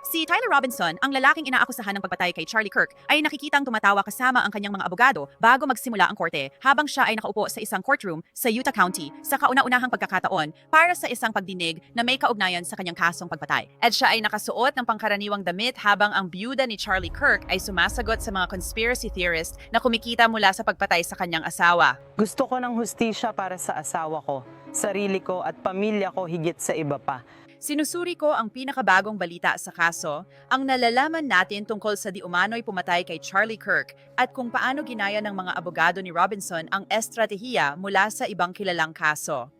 Si Tyler Robinson, ang lalaking inaakusahan ng pagpatay kay Charlie Kirk, ay nakikitang tumatawa kasama ang kanyang mga abogado bago magsimula ang korte habang siya ay nakaupo sa isang courtroom sa Utah County sa kauna-unahang pagkakataon para sa isang pagdinig na may kaugnayan sa kanyang kasong pagpatay. At siya ay nakasuot ng pangkaraniwang damit habang ang byuda ni Charlie Kirk ay sumasagot sa mga conspiracy theorists na kumikita mula sa pagpatay sa kanyang asawa. Gusto ko ng hustisya para sa asawa ko, sarili ko at pamilya ko higit sa iba pa. Sinusuri ko ang pinakabagong balita sa kaso, ang nalalaman natin tungkol sa di umano'y pumatay kay Charlie Kirk at kung paano ginaya ng mga abogado ni Robinson ang estratehiya mula sa ibang kilalang kaso.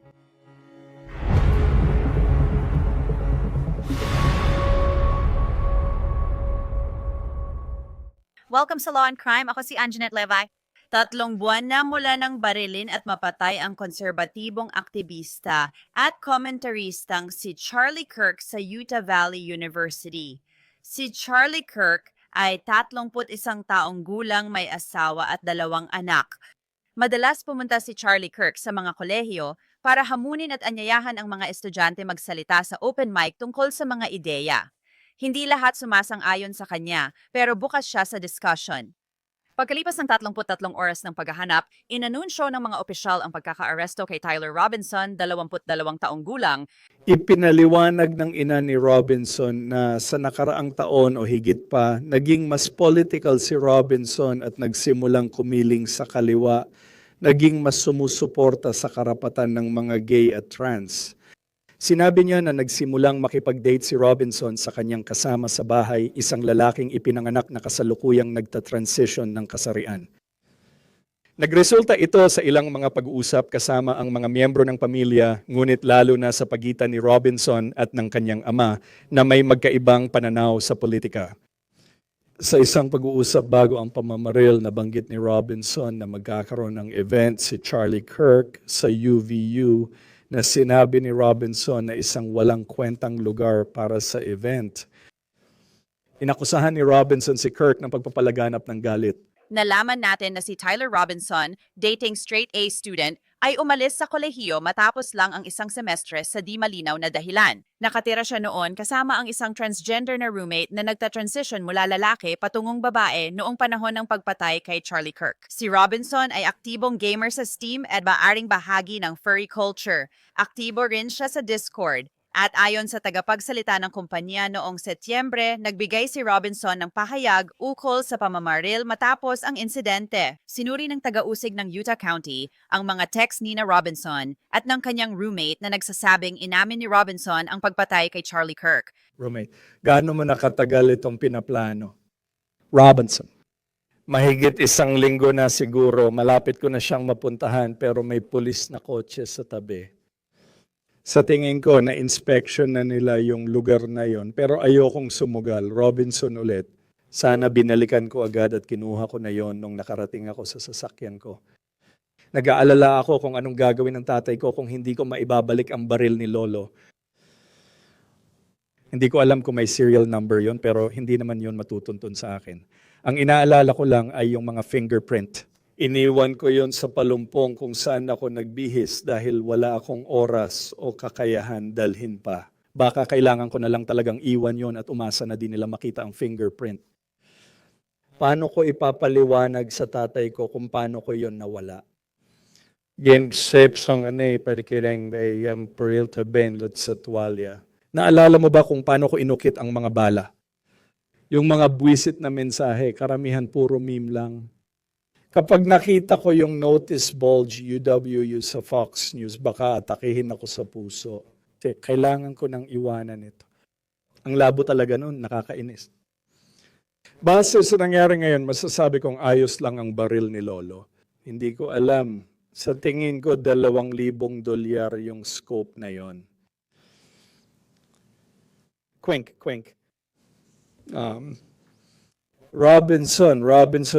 Welcome sa Law and Crime. Ako si Anjanette Levi. 3 buwan na mula nang barilin at mapatay ang konserbatibong aktivista at komentaristang si Charlie Kirk sa Utah Valley University. Si Charlie Kirk ay 31 taong gulang, may asawa at 2 anak. Madalas pumunta si Charlie Kirk sa mga kolehiyo para hamunin at anyayahan ang mga estudyante magsalita sa open mic tungkol sa mga ideya. Hindi lahat sumasang-ayon sa kanya, pero bukas siya sa discussion. Pagkalipas ng 33 oras ng paghahanap, inanunsyo ng mga opisyal ang pagkaka-aresto kay Tyler Robinson, 22 taong gulang. Ipinaliwanag ng ina ni Robinson na sa nakaraang taon o higit pa, naging mas political si Robinson at nagsimulang kumiling sa kaliwa, naging mas sumusuporta sa karapatan ng mga gay at trans. Sinabi niya na nagsimulang makipag-date si Robinson sa kanyang kasama sa bahay, isang lalaking ipinanganak na kasalukuyang nagta-transition ng kasarian. Nagresulta ito sa ilang mga pag-uusap kasama ang mga miyembro ng pamilya, ngunit lalo na sa pagitan ni Robinson at ng kanyang ama na may magkaibang pananaw sa politika. Sa isang pag-uusap bago ang pamamaril, nabanggit ni Robinson na magkakaroon ng event si Charlie Kirk sa UVU na sinabi ni Robinson na isang walang kwentang lugar para sa event. Inakusahan ni Robinson si Kirk ng pagpapalaganap ng galit. Nalaman natin na si Tyler Robinson, dating straight A student, ay umalis sa kolehiyo matapos lang ang isang semestre sa di malinaw na dahilan. Nakatira siya noon kasama ang isang transgender na roommate na nagta-transition mula lalaki patungong babae noong panahon ng pagpatay kay Charlie Kirk. Si Robinson ay aktibong gamer sa Steam at maaring bahagi ng furry culture. Aktibo rin siya sa Discord. At ayon sa tagapagsalita ng kumpanya noong Setyembre, nagbigay si Robinson ng pahayag ukol sa pamamaril matapos ang insidente. Sinuri ng taga-usig ng Utah County ang mga text ni na Robinson at ng kanyang roommate na nagsasabing inamin ni Robinson ang pagpatay kay Charlie Kirk. Roommate, gaano mo nakatagal itong pinaplano? Robinson. Mahigit 1 linggo na siguro, malapit ko na siyang mapuntahan pero may pulis na kotse sa tabi. Sa tingin ko, na-inspection na nila yung lugar na yon, pero ayokong sumugal. Robinson ulit. Sana binalikan ko agad at kinuha ko na yon nung nakarating ako sa sasakyan ko. Nag-aalala ako kung anong gagawin ng tatay ko kung hindi ko maibabalik ang baril ni Lolo. Hindi ko alam kung may serial number yon, pero hindi naman yon matutuntun sa akin. Ang inaalala ko lang ay yung mga fingerprint. Iniwan ko yon sa palumpong kung saan ako nagbihis dahil wala akong oras o kakayahan dalhin pa. Baka kailangan ko na lang talagang iwan yon at umasa na din nila makita ang fingerprint. Paano ko ipapaliwanag sa tatay ko kung paano ko yon nawala? Gensep sang pagkiring may peril ta benlot sa tuwalya. Naalala mo ba kung paano ko inukit ang mga bala? Yung mga buwisit na mensahe, karamihan puro meme lang. Kapag nakita ko yung notice bulge UWU sa Fox News, baka atakihin ako sa puso. Kailangan ko nang iwanan ito. Ang labo talaga noon, nakakainis. Base sa nangyari ngayon, masasabi kong ayos lang ang baril ni Lolo. Hindi ko alam. Sa tingin ko, $2,000 yung scope na yon. Kwink. Robinson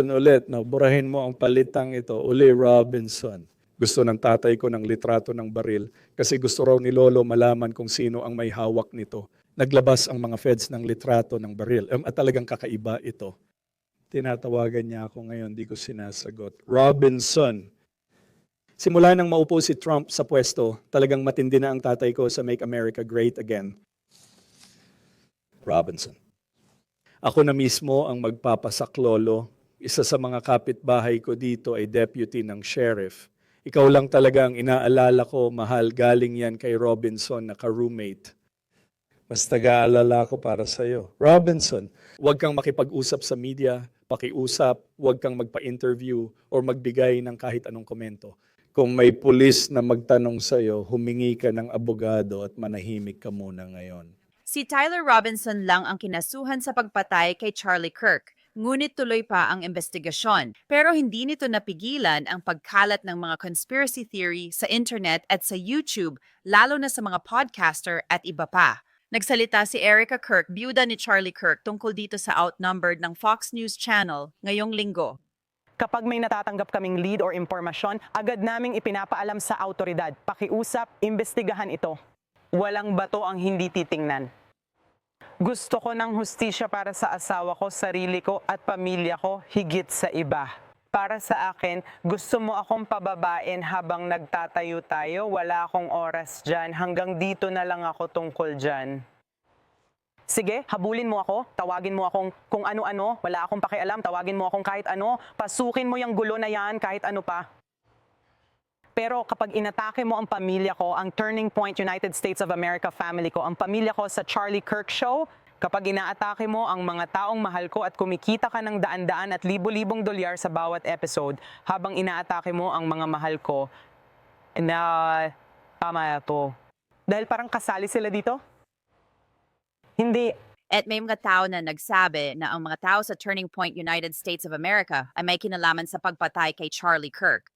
ulit. No, burahin mo ang palitang ito. Uli Robinson. Gusto ng tatay ko ng litrato ng baril kasi gusto raw ni Lolo malaman kung sino ang may hawak nito. Naglabas ang mga feds ng litrato ng baril. At talagang kakaiba ito. Tinatawagan niya ako ngayon, di ko sinasagot. Robinson. Simula nang maupo si Trump sa pwesto, talagang matindi na ang tatay ko sa Make America Great Again. Robinson. Ako na mismo ang magpapasaklolo. Isa sa mga kapitbahay ko dito ay deputy ng sheriff. Ikaw lang talaga ang inaalala ko, mahal, galing yan kay Robinson na ka-roommate. Mas nag-aalala ko para sa'yo. Robinson, huwag kang makipag-usap sa media, pakiusap, huwag kang magpa-interview or magbigay ng kahit anong komento. Kung may pulis na magtanong sa'yo, humingi ka ng abogado at manahimik ka muna ngayon. Si Tyler Robinson lang ang kinasuhan sa pagpatay kay Charlie Kirk. Ngunit tuloy pa ang investigasyon. Pero hindi nito napigilan ang pagkalat ng mga conspiracy theory sa internet at sa YouTube, lalo na sa mga podcaster at iba pa. Nagsalita si Erica Kirk, biyuda ni Charlie Kirk, tungkol dito sa Outnumbered ng Fox News Channel ngayong linggo. Kapag may natatanggap kaming lead or impormasyon, agad naming ipinapaalam sa autoridad. Pakiusap, imbestigahan ito. Walang bato ang hindi titingnan. Gusto ko ng hustisya para sa asawa ko, sarili ko at pamilya ko higit sa iba. Para sa akin, gusto mo akong pababain habang nagtatayo tayo, wala akong oras dyan. Hanggang dito na lang ako tungkol dyan. Sige, habulin mo ako, tawagin mo akong kung ano-ano, wala akong pakialam, tawagin mo akong kahit ano, pasukin mo yung gulo na yan, kahit ano pa. Pero kapag inatake mo ang pamilya ko, ang Turning Point United States of America family ko, ang pamilya ko sa Charlie Kirk Show, kapag inaatake mo ang mga taong mahal ko at kumikita ka ng daan-daan at libo-libong dolyar sa bawat episode, habang inaatake mo ang mga mahal ko, na tama to. Dahil parang kasali sila dito? Hindi. At may mga tao na nagsabi na ang mga tao sa Turning Point United States of America ay may kinalaman sa pagpatay kay Charlie Kirk.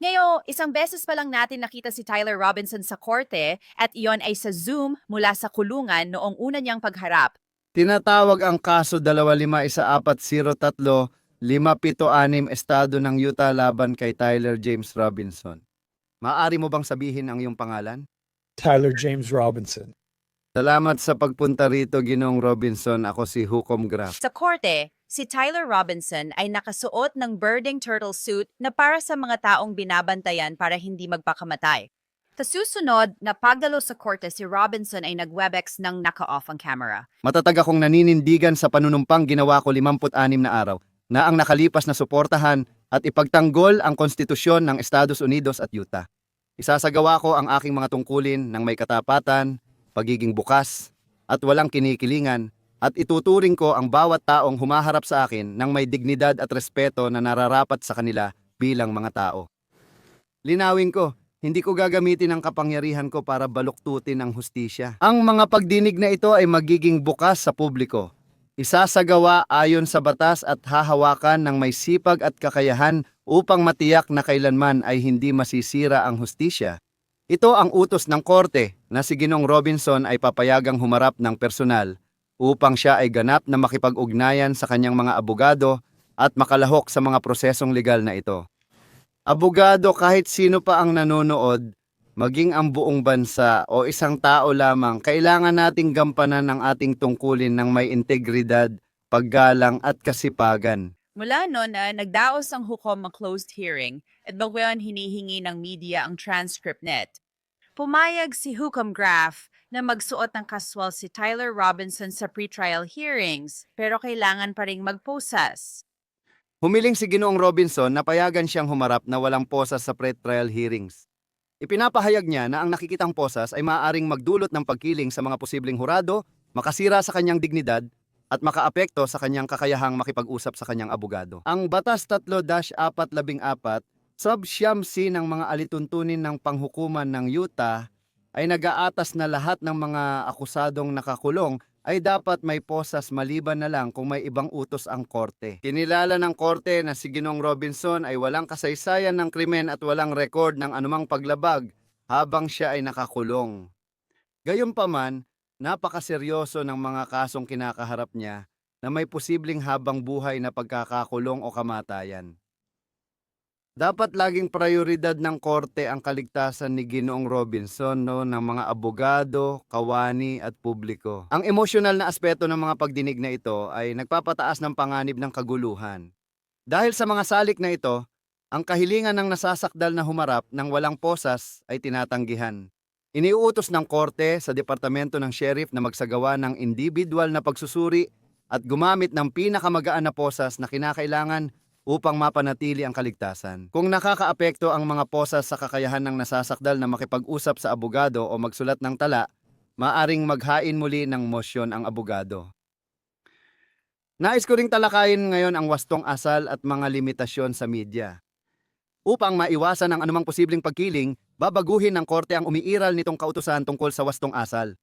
Ngayon, isang beses pa lang natin nakita si Tyler Robinson sa korte at iyon ay sa Zoom mula sa kulungan noong una niyang pagharap. Tinatawag ang kaso 2514-3-576 estado ng Utah laban kay Tyler James Robinson. Maaari mo bang sabihin ang iyong pangalan? Tyler James Robinson. Salamat sa pagpunta rito, Ginoong Robinson. Ako si Hukom Graf. Sa korte, si Tyler Robinson ay nakasuot ng birding turtle suit na para sa mga taong binabantayan para hindi magpakamatay. Sa susunod na pagdalo sa korte, si Robinson ay nag-Webex nang naka-off ang camera. Matatag akong naninindigan sa panunumpang ginawa ko 56 na araw na ang nakalipas na suportahan at ipagtanggol ang konstitusyon ng Estados Unidos at Utah. Isasagawa ko ang aking mga tungkulin ng may katapatan, pagiging bukas, at walang kinikilingan, at ituturing ko ang bawat taong humaharap sa akin ng may dignidad at respeto na nararapat sa kanila bilang mga tao. Linawin ko, hindi ko gagamitin ang kapangyarihan ko para baluktutin ang hustisya. Ang mga pagdinig na ito ay magiging bukas sa publiko. Isasagawa ayon sa batas at hahawakan ng may sipag at kakayahan upang matiyak na kailanman ay hindi masisira ang hustisya. Ito ang utos ng korte na si Ginoong Robinson ay papayagang humarap ng personal upang siya ay ganap na makipag-ugnayan sa kanyang mga abogado at makalahok sa mga prosesong legal na ito. Abogado, kahit sino pa ang nanonood, maging ang buong bansa o isang tao lamang, kailangan nating gampanan ang ating tungkulin ng may integridad, paggalang at kasipagan. Mula noon na nagdaos ang hukom ang closed hearing at bagwayan hinihingi ng media ang transcript net. Pumayag si Hukom Graf na magsuot ng kaswal si Tyler Robinson sa pretrial hearings pero kailangan pa ring magposas. Humiling si Ginoong Robinson na payagan siyang humarap na walang posas sa pre-trial hearings. Ipinapahayag niya na ang nakikitang posas ay maaaring magdulot ng pagkiling sa mga posibleng hurado, makasira sa kanyang dignidad, at makaapekto sa kanyang kakayahang makipag-usap sa kanyang abogado. Ang Batas 3-414 sub-siyam-C ng mga alituntunin ng panghukuman ng Utah ay nag-aatas na lahat ng mga akusadong nakakulong ay dapat may posas maliban na lang kung may ibang utos ang korte. Kinilala ng korte na si Ginoong Robinson ay walang kasaysayan ng krimen at walang record ng anumang paglabag habang siya ay nakakulong. Gayunpaman, napakaseryoso ng mga kasong kinakaharap niya na may posibleng habang buhay na pagkakakulong o kamatayan. Dapat laging prioridad ng korte ang kaligtasan ni Ginoong Robinson ng mga abogado, kawani at publiko. Ang emosyonal na aspeto ng mga pagdinig na ito ay nagpapataas ng panganib ng kaguluhan. Dahil sa mga salik na ito, ang kahilingan ng nasasakdal na humarap ng walang posas ay tinatanggihan. Iniuutos ng korte sa Departamento ng Sheriff na magsagawa ng individual na pagsusuri at gumamit ng pinakamagaan na posas na kinakailangan upang mapanatili ang kaligtasan. Kung nakakaapekto ang mga posas sa kakayahan ng nasasakdal na makipag-usap sa abogado o magsulat ng tala, maaring maghain muli ng mosyon ang abogado. Nais ko ring talakayin ngayon ang wastong asal at mga limitasyon sa media. Upang maiwasan ang anumang posibleng pagkiling, babaguhin ng korte ang umiiral nitong kautusan tungkol sa wastong asal.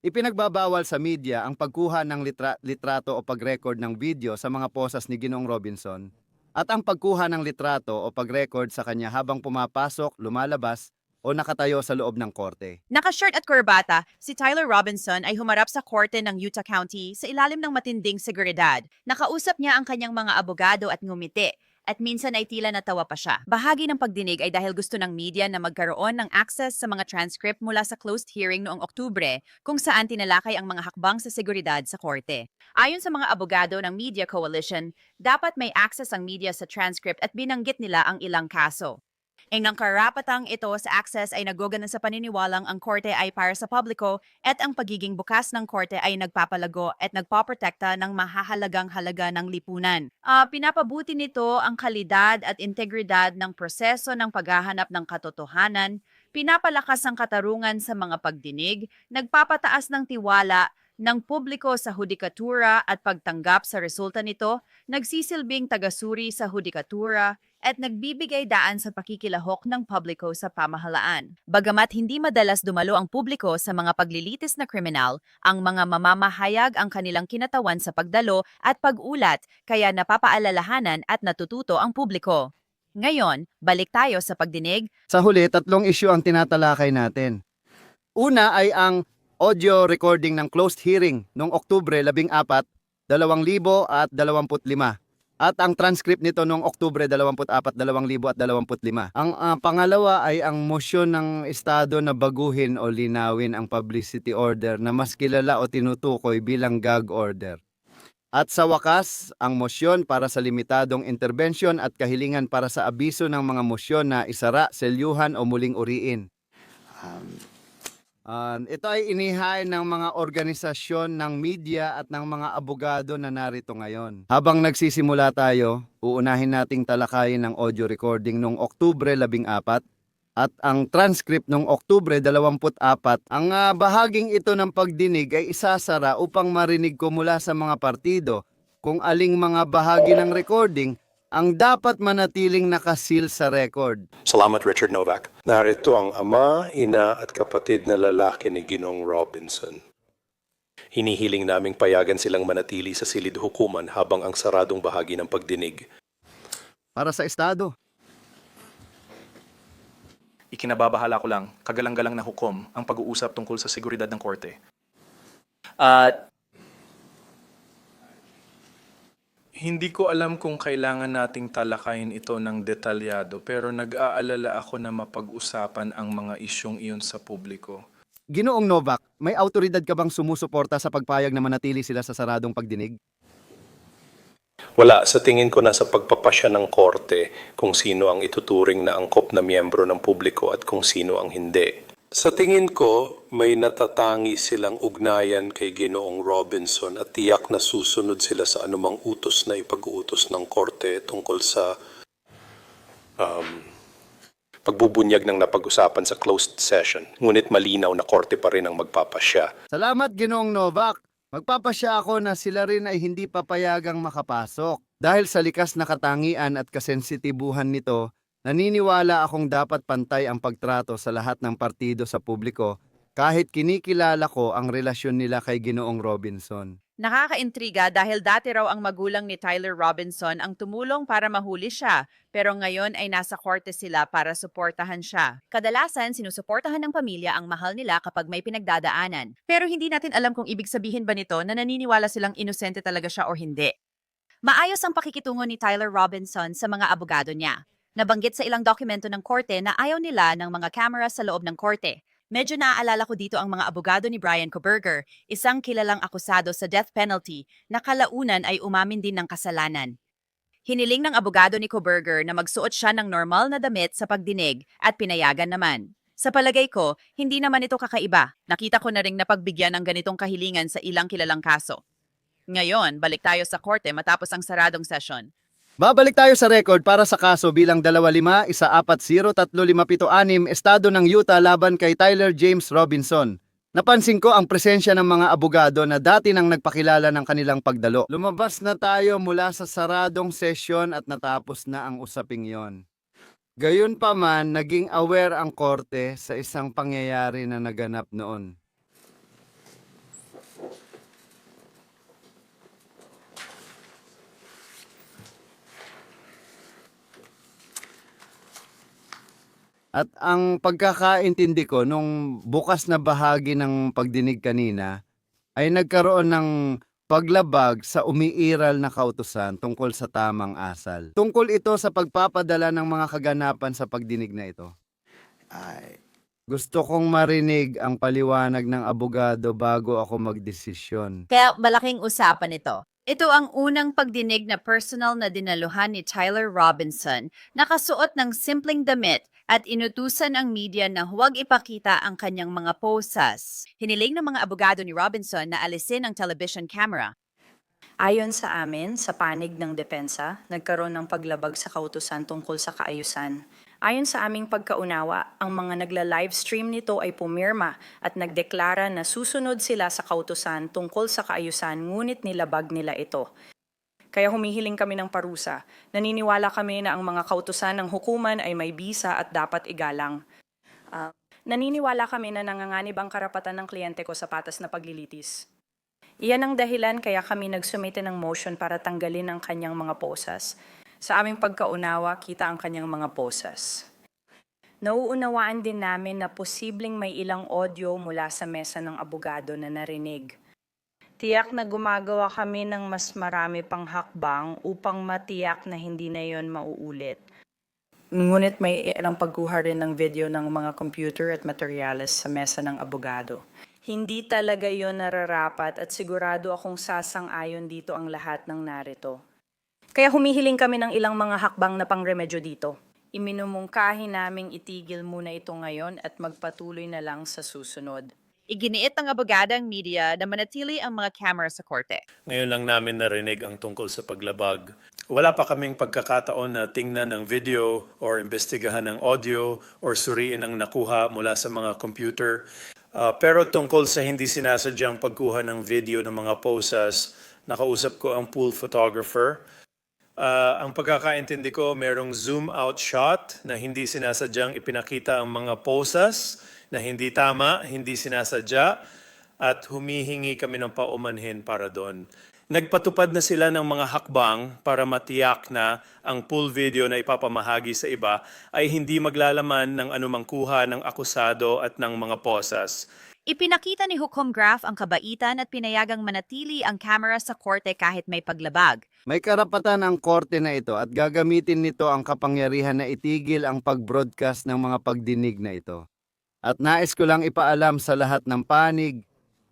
Ipinagbabawal sa media ang pagkuha ng litrato o pag-record ng video sa mga posas ni Ginoong Robinson at ang pagkuha ng litrato o pag-record sa kanya habang pumapasok, lumalabas o nakatayo sa loob ng korte. Naka-shirt at kurbata, si Tyler Robinson ay humarap sa korte ng Utah County sa ilalim ng matinding seguridad. Nakausap niya ang kanyang mga abogado at ngumiti, at minsan ay tila natawa pa siya. Bahagi ng pagdinig ay dahil gusto ng media na magkaroon ng access sa mga transcript mula sa closed hearing noong Oktubre, kung saan tinalakay ang mga hakbang sa seguridad sa korte. Ayon sa mga abogado ng Media Coalition, dapat may access ang media sa transcript at binanggit nila ang ilang kaso. Ang karapatang ito sa access ay nagoganan sa paniniwalang ang korte ay para sa publiko at ang pagiging bukas ng korte ay nagpapalago at nagpaprotekta ng mahahalagang halaga ng lipunan. Pinapabuti nito ang kalidad at integridad ng proseso ng paghahanap ng katotohanan, pinapalakas ang katarungan sa mga pagdinig, nagpapataas ng tiwala ng publiko sa hudikatura at pagtanggap sa resulta nito, nagsisilbing tagasuri sa hudikatura, at nagbibigay daan sa pakikilahok ng publiko sa pamahalaan. Bagamat hindi madalas dumalo ang publiko sa mga paglilitis na kriminal, ang mga mamamahayag ang kanilang kinatawan sa pagdalo at pag-ulat, kaya napapaalalahanan at natututo ang publiko. Ngayon, balik tayo sa pagdinig. Sa huli, 3 issue ang tinatalakay natin. Una ay ang audio recording ng closed hearing noong Oktubre 14, 2025 at ang transcript nito noong Oktubre 24, 2025. Ang pangalawa ay ang motion ng Estado na baguhin o linawin ang publicity order na mas kilala o tinutukoy bilang gag order. At sa wakas, ang motion para sa limitadong intervention at kahilingan para sa abiso ng mga motion na isara, selyuhan o muling uriin. Ito ay inihain ng mga organisasyon ng media at ng mga abogado na narito ngayon. Habang nagsisimula tayo, uunahin nating talakayin ang audio recording noong Oktubre 14 at ang transcript noong Oktubre 24. Ang bahaging ito ng pagdinig ay isasara upang marinig ko mula sa mga partido kung aling mga bahagi ng recording ang dapat manatiling nakasil sa record. Salamat, Richard Novak. Narito ang ama, ina at kapatid na lalaki ni Ginoong Robinson. Hinihiling naming payagan silang manatili sa silid hukuman habang ang saradong bahagi ng pagdinig. Para sa Estado. Ikinababahala ko lang, kagalang-galang na hukom ang pag-uusap tungkol sa seguridad ng korte. Hindi ko alam kung kailangan nating talakayin ito ng detalyado pero nag-aalala ako na mapag-usapan ang mga isyong iyon sa publiko. Ginoong Novak, may autoridad ka bang sumusuporta sa pagpayag na manatili sila sa saradong pagdinig? Wala, sa tingin ko nasa pagpapasya ng korte kung sino ang ituturing na angkop na miyembro ng publiko at kung sino ang hindi. Sa tingin ko, may natatangi silang ugnayan kay Ginoong Robinson at tiyak na susunod sila sa anumang utos na ipag-uutos ng korte tungkol sa pagbubunyag ng napag-usapan sa closed session. Ngunit malinaw na korte pa rin ang magpapasya. Salamat, Ginoong Novak. Magpapasya ako na sila rin ay hindi papayagang makapasok. Dahil sa likas na katangian at kasensitibuhan nito, naniniwala akong dapat pantay ang pagtrato sa lahat ng partido sa publiko kahit kinikilala ko ang relasyon nila kay Ginoong Robinson. Nakakaintriga dahil dati raw ang magulang ni Tyler Robinson ang tumulong para mahuli siya, pero ngayon ay nasa korte sila para suportahan siya. Kadalasan, sinusuportahan ng pamilya ang mahal nila kapag may pinagdadaanan. Pero hindi natin alam kung ibig sabihin ba nito na naniniwala silang inosente talaga siya o hindi. Maayos ang pakikitungo ni Tyler Robinson sa mga abogado niya. Nabanggit sa ilang dokumento ng korte na ayaw nila ng mga camera sa loob ng korte. Medyo naaalala ko dito ang mga abogado ni Bryan Kohberger, isang kilalang akusado sa death penalty na kalaunan ay umamin din ng kasalanan. Hiniling ng abogado ni Kohberger na magsuot siya ng normal na damit sa pagdinig at pinayagan naman. Sa palagay ko, hindi naman ito kakaiba. Nakita ko na ring napagbigyan ng ganitong kahilingan sa ilang kilalang kaso. Ngayon, balik tayo sa korte matapos ang saradong session. Babalik tayo sa record para sa kaso bilang 2-5, 1-4-0, 3-5-7-6, estado ng Utah laban kay Tyler James Robinson. Napansin ko ang presensya ng mga abogado na dati nang nagpakilala ng kanilang pagdalo. Lumabas na tayo mula sa saradong sesyon at natapos na ang usaping yon. Gayunpaman, naging aware ang korte sa isang pangyayari na naganap noon. At ang pagkakaintindi ko nung bukas na bahagi ng pagdinig kanina ay nagkaroon ng paglabag sa umiiral na kautusan tungkol sa tamang asal. Tungkol ito sa pagpapadala ng mga kaganapan sa pagdinig na ito. Gusto kong marinig ang paliwanag ng abogado bago ako magdesisyon. Kaya malaking usapan ito. Ito ang unang pagdinig na personal na dinaluhan ni Tyler Robinson, nakasuot ng simpleng damit at inutusan ang media na huwag ipakita ang kanyang mga posas. Hiniling ng mga abogado ni Robinson na alisin ang television camera. Ayon sa amin, sa panig ng depensa, nagkaroon ng paglabag sa kautusan tungkol sa kaayusan. Ayon sa aming pagkaunawa, ang mga nagla-livestream nito ay pumirma at nagdeklara na susunod sila sa kautusan tungkol sa kaayusan ngunit nilabag nila ito. Kaya humihiling kami ng parusa. Naniniwala kami na ang mga kautusan ng hukuman ay may bisa at dapat igalang. Naniniwala kami na nanganganib ang karapatan ng kliyente ko sa patas na paglilitis. Iyan ang dahilan kaya kami nagsumite ng motion para tanggalin ang kanyang mga posas. Sa aming pagkaunawa, kita ang kanyang mga posas. Nauunawaan din namin na posibleng may ilang audio mula sa mesa ng abogado na narinig. Tiyak na gumagawa kami ng mas marami pang hakbang upang matiyak na hindi na yon mauulit. Ngunit may ilang pagkuha rin ng video ng mga computer at materyales sa mesa ng abogado. Hindi talaga yon nararapat at sigurado akong sasang-ayon dito ang lahat ng narito. Kaya humihiling kami ng ilang mga hakbang na pangremedyo dito. Iminumungkahi naming itigil muna ito ngayon at magpatuloy na lang sa susunod. Iginiit ng abogado ang media na manatili ang mga camera sa korte. Ngayon lang namin narinig ang tungkol sa paglabag. Wala pa kaming pagkakataon na tingnan ang video or investigahan ang audio or suriin ang nakuha mula sa mga computer. Pero tungkol sa hindi sinasadyang pagkuha ng video ng mga posas, nakausap ko ang pool photographer. Ang pagkakaintindi ko, merong zoom out shot na hindi sinasadyang ipinakita ang mga posas na hindi tama, hindi sinasadya, at humihingi kami ng paumanhin para doon. Nagpatupad na sila ng mga hakbang para matiyak na ang full video na ipapamahagi sa iba ay hindi maglalaman ng anumang kuha ng akusado at ng mga posas. Ipinakita ni Hukom Graf ang kabaitan at pinayagang manatili ang camera sa korte kahit may paglabag. May karapatan ang korte na ito at gagamitin nito ang kapangyarihan na itigil ang pag-broadcast ng mga pagdinig na ito. At nais ko lang ipaalam sa lahat ng panig,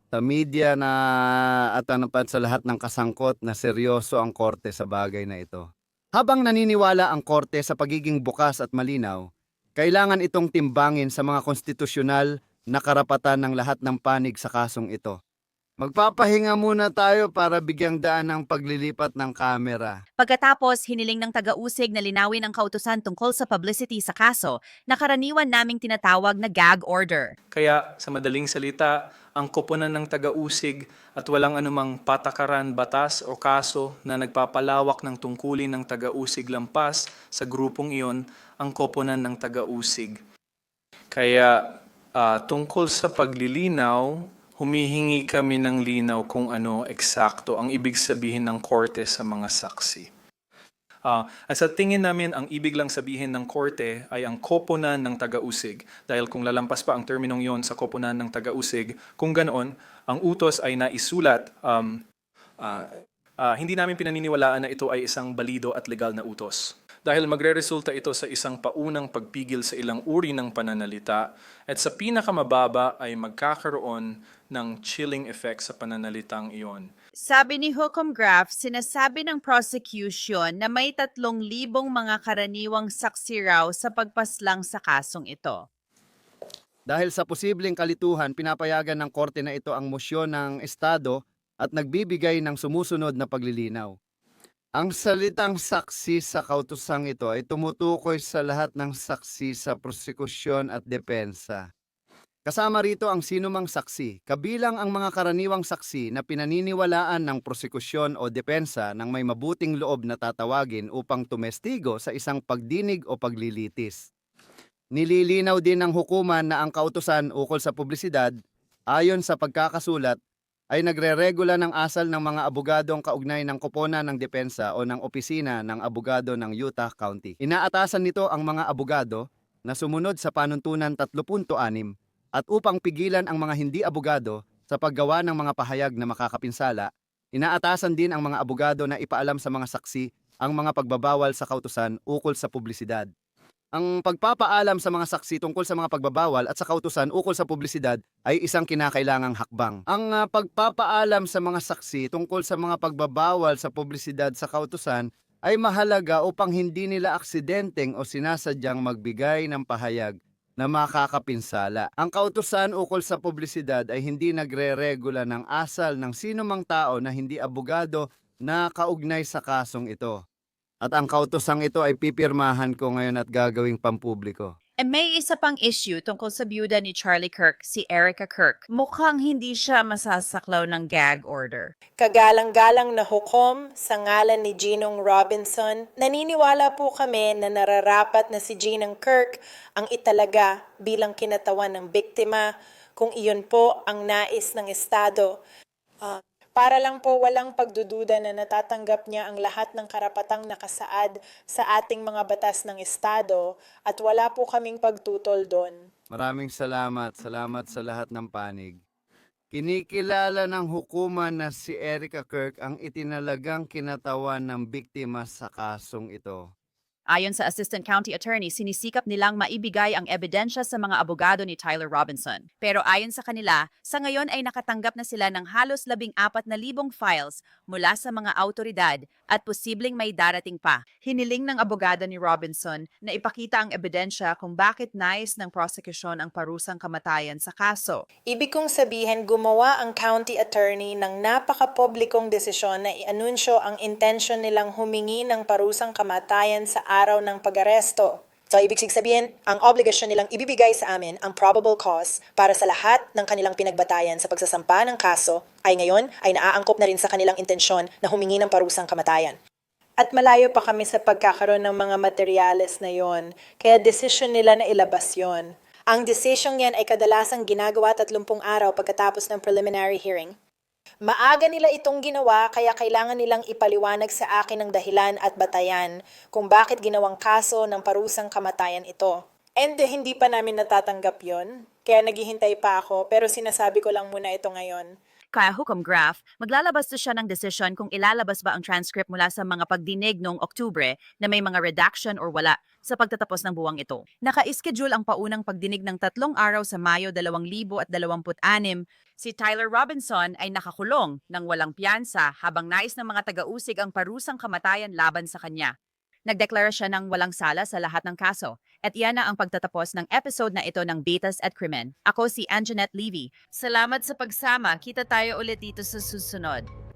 sa media na at sa lahat ng kasangkot na seryoso ang korte sa bagay na ito. Habang naniniwala ang korte sa pagiging bukas at malinaw, kailangan itong timbangin sa mga konstitusyonal na karapatan ng lahat ng panig sa kasong ito. Magpapahinga muna tayo para bigyang daan ng paglilipat ng kamera. Pagkatapos, hiniling ng taga-usig na linawin ang kautusan tungkol sa publicity sa kaso na karaniwan naming tinatawag na gag order. Kaya sa madaling salita, ang koponan ng taga-usig at walang anumang patakaran, batas o kaso na nagpapalawak ng tungkulin ng taga-usig lampas sa grupong iyon ang koponan ng taga-usig. Kaya tungkol sa paglilinaw, humihingi kami ng linaw kung ano eksakto ang ibig sabihin ng korte sa mga saksi. At sa tingin namin, ang ibig lang sabihin ng korte ay ang koponan ng taga-usig. Dahil kung lalampas pa ang terminong yon sa koponan ng taga-usig, kung ganoon, ang utos ay naisulat. Hindi namin pinaniniwalaan na ito ay isang balido at legal na utos. Dahil magre-resulta ito sa isang paunang pagpigil sa ilang uri ng pananalita at sa pinakamababa ay magkakaroon ng chilling effect sa pananalitang iyon. Sabi ni Hukom Graf, sinasabi ng prosecution na may 3,000 mga karaniwang saksi raw sa pagpaslang sa kasong ito. Dahil sa posibleng kalituhan, pinapayagan ng korte na ito ang mosyon ng Estado at nagbibigay ng sumusunod na paglilinaw. Ang salitang saksi sa kautusang ito ay tumutukoy sa lahat ng saksi sa prosekusyon at depensa. Kasama rito ang sinumang saksi, kabilang ang mga karaniwang saksi na pinaniniwalaan ng prosekusyon o depensa ng may mabuting loob na tatawagin upang tumestigo sa isang pagdinig o paglilitis. Nililinaw din ng hukuman na ang kautusan ukol sa publisidad, ayon sa pagkakasulat, ay nagreregula ng asal ng mga abogadong kaugnay ng koponan ng depensa o ng opisina ng abogado ng Utah County. Inaatasan nito ang mga abogado na sumunod sa panuntunan 3.6 at upang pigilan ang mga hindi abogado sa paggawa ng mga pahayag na makakapinsala, inaatasan din ang mga abogado na ipaalam sa mga saksi ang mga pagbabawal sa kautusan ukol sa publisidad. Ang pagpapaalam sa mga saksi tungkol sa mga pagbabawal at sa kautusan ukol sa publisidad ay isang kinakailangang hakbang. Ang pagpapaalam sa mga saksi tungkol sa mga pagbabawal sa publisidad sa kautusan ay mahalaga upang hindi nila aksidenteng o sinasadyang magbigay ng pahayag na makakapinsala. Ang kautusan ukol sa publisidad ay hindi nagre-regula ng asal ng sinumang tao na hindi abogado na kaugnay sa kasong ito. At ang kautusang ito ay pipirmahan ko ngayon at gagawing pampubliko. May isa pang issue tungkol sa byuda ni Charlie Kirk, si Erica Kirk. Mukhang hindi siya masasaklaw ng gag order. Kagalang-galang na hukom sa ngalan ni Ginong Robinson, naniniwala po kami na nararapat na si Ginong Kirk ang italaga bilang kinatawan ng biktima kung iyon po ang nais ng Estado. Para lang po walang pagdududa na natatanggap niya ang lahat ng karapatang nakasaad sa ating mga batas ng Estado at wala po kaming pagtutol doon. Maraming salamat. Salamat sa lahat ng panig. Kinikilala ng hukuman na si Erica Kirk ang itinalagang kinatawan ng biktima sa kasong ito. Ayon sa Assistant County Attorney, sinisikap nilang maibigay ang ebidensya sa mga abogado ni Tyler Robinson. Pero ayon sa kanila, sa ngayon ay nakatanggap na sila ng halos 14,000 files mula sa mga autoridad at posibleng may darating pa. Hiniling ng abogado ni Robinson na ipakita ang ebidensya kung bakit nais ng prosecution ang parusang kamatayan sa kaso. Ibig kong sabihin, gumawa ang county attorney ng napaka-publikong desisyon na i-anunsyo ang intention nilang humingi ng parusang kamatayan sa araw ng pag-aresto. So, ibig sabihin, ang obligasyon nilang ibibigay sa amin ang probable cause para sa lahat ng kanilang pinagbatayan sa pagsasampa ng kaso ay ngayon ay naaangkop na rin sa kanilang intensyon na humingi ng parusang kamatayan. At malayo pa kami sa pagkakaroon ng mga materyales na yon, kaya desisyon nila na ilabas yon. Ang desisyong yan ay kadalasang ginagawa 30 araw pagkatapos ng preliminary hearing. Maaga nila itong ginawa kaya kailangan nilang ipaliwanag sa akin ang dahilan at batayan kung bakit ginawang kaso ng parusang kamatayan ito. And hindi pa namin natatanggap yon, kaya naghihintay pa ako pero sinasabi ko lang muna ito ngayon. Kaya hukom graph, maglalabas na siya ng desisyon kung ilalabas ba ang transcript mula sa mga pagdinig noong Oktubre na may mga redaction or wala sa pagtatapos ng buwang ito. Naka-schedule ang paunang pagdinig ng 3 araw sa Mayo 2026. Si Tyler Robinson ay nakakulong ng walang piyansa habang nais ng mga taga-usig ang parusang kamatayan laban sa kanya. Nagdeklara siya ng walang sala sa lahat ng kaso. At iyan na ang pagtatapos ng episode na ito ng Betas at Krimen. Ako si Anjanette Levy. Salamat sa pagsama. Kita tayo ulit dito sa susunod.